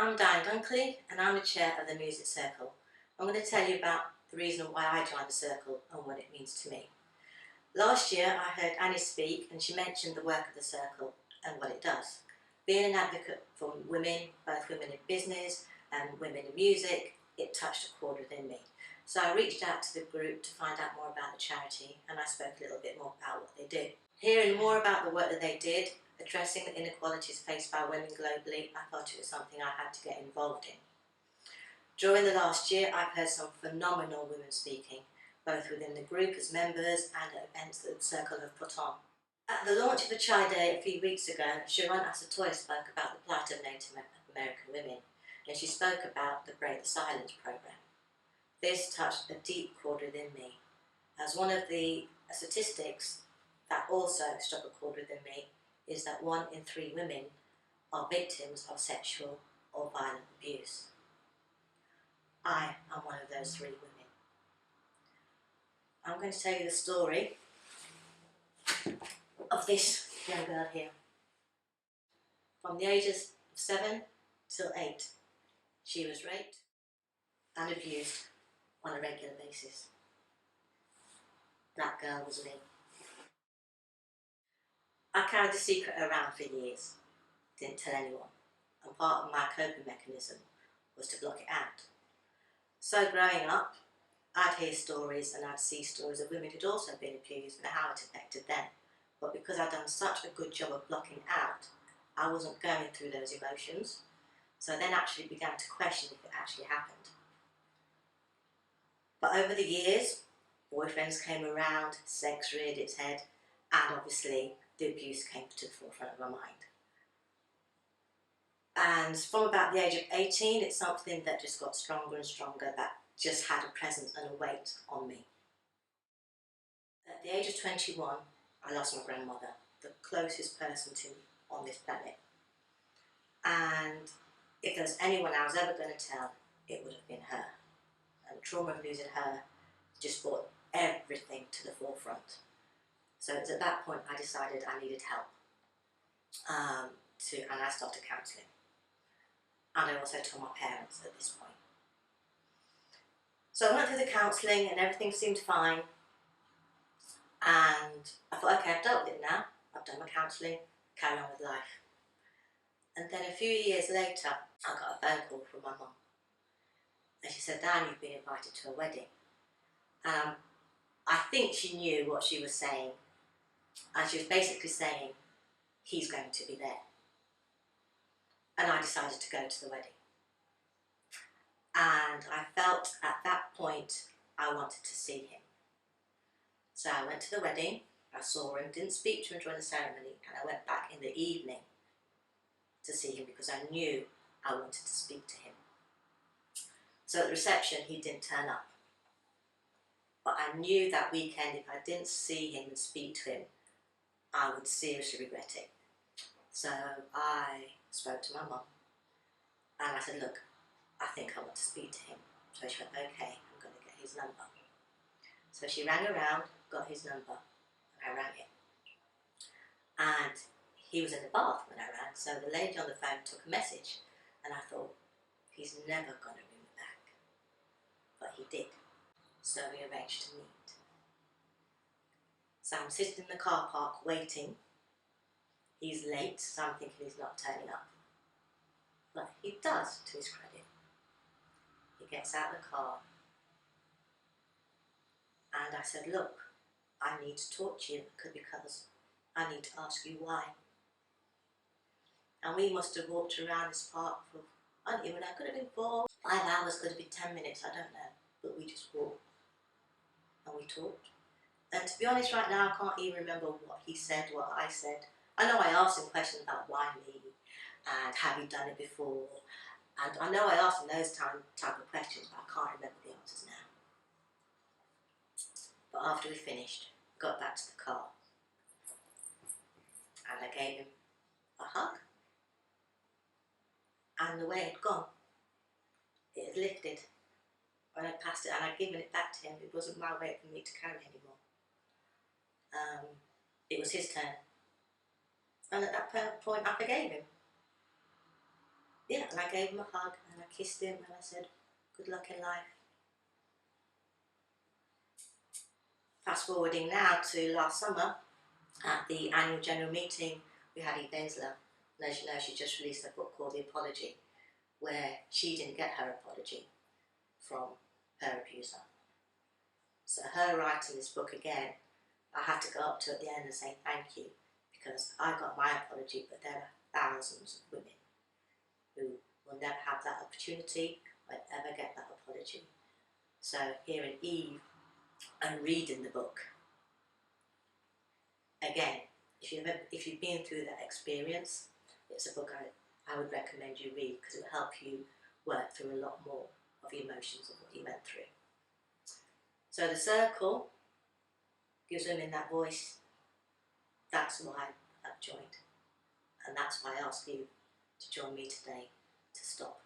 I'm Diane and I'm the chair of the Music Circle. I'm going to tell you about the reason why I joined the circle and what it means to me. Last year I heard Annie speak and she mentioned the work of the circle and what it does. Being an advocate for women, both women in business and women in music, it touched a chord within me. So I reached out to the group to find out more about the charity, and I spoke a little bit more about what they do. Hearing more about the work that they did, addressing the inequalities faced by women globally, I thought it was something I had to get involved in. During the last year, I've heard some phenomenal women speaking, both within the group as members and at events that the Circle have put on. At the launch of the Chai Day a few weeks ago, Sharon Asatoy spoke about the plight of Native American women, and she spoke about the Break the Silence programme. This touched a deep chord within me, as one of the statistics that also struck a chord within me is that 1 in 3 women are victims of sexual or violent abuse. I am one of those 3 women. I'm going to tell you the story of this young girl here. From the ages of 7 till 8, she was raped and abused on a regular basis. That girl was me. I carried the secret around for years, didn't tell anyone, and part of my coping mechanism was to block it out. So growing up, I'd hear stories and I'd see stories of women who'd also been abused and how it affected them. But because I'd done such a good job of blocking out, I wasn't going through those emotions. So I then actually began to question if it actually happened. But over the years, boyfriends came around, sex reared its head, and obviously the abuse came to the forefront of my mind. And from about the age of 18, it's something that just got stronger and stronger, that just had a presence and a weight on me. At the age of 21, I lost my grandmother, the closest person to me on this planet. And if there's anyone I was ever going to tell, it would have been her. And the trauma of losing her just brought everything to the forefront. So it was at that point I decided I needed help. And I started counselling. And I also told my parents at this point. So I went through the counselling and everything seemed fine. And I thought, okay, I've dealt with it now. I've done my counselling, carry on with life. And then a few years later, I got a phone call from my mum. And she said, Dan, you've been invited to a wedding. I think she knew what she was saying. And she was basically saying, he's going to be there. And I decided to go to the wedding. And I felt at that point I wanted to see him. So I went to the wedding, I saw him, didn't speak to him during the ceremony, and I went back in the evening to see him because I knew I wanted to speak to him. So at the reception he didn't turn up. But I knew that weekend if I didn't see him and speak to him, I would seriously regret it. So I spoke to my mum and I said, look, I think I want to speak to him. So she went, okay, I'm going to get his number. So she rang around, got his number, and I rang it. And he was in the bath when I rang, so the lady on the phone took a message, and I thought, he's never going to ring me back. But he did. So we arranged to meet. So I'm sitting in the car park waiting. He's late, so I'm thinking he's not turning up. But he does, to his credit. He gets out of the car. And I said, look, I need to talk to you because I need to ask you why. And we must have walked around this park for, I don't even know, could have been 4, 5 hours, could have been 10 minutes, I don't know. But we just walked and we talked. And to be honest, right now, I can't even remember what he said, what I said. I know I asked him questions about why me and have you done it before. And I know I asked him those type of questions, but I can't remember the answers now. But after we finished, got back to the car and I gave him a hug. And the way it had gone, it had lifted. When I passed it and I'd given it back to him, it wasn't my weight for me to carry anymore. It was his turn. And at that point I forgave him. yeah, and I gave him a hug and I kissed him and I said, good luck in life. Fast forwarding now to last summer at the annual general meeting, we had Eve Densler, and as you know, she just released a book called The Apology, where she didn't get her apology from her abuser. So her writing this book again, I had to go up to at the end and say thank you, because I got my apology, but there are thousands of women who will never have that opportunity, or ever get that apology. So hearing Eve and reading the book, again, if you've been through that experience, it's a book I would recommend you read, because it will help you work through a lot more of the emotions of what you went through. So the circle gives women that voice. That's why I've joined. And that's why I ask you to join me today to stop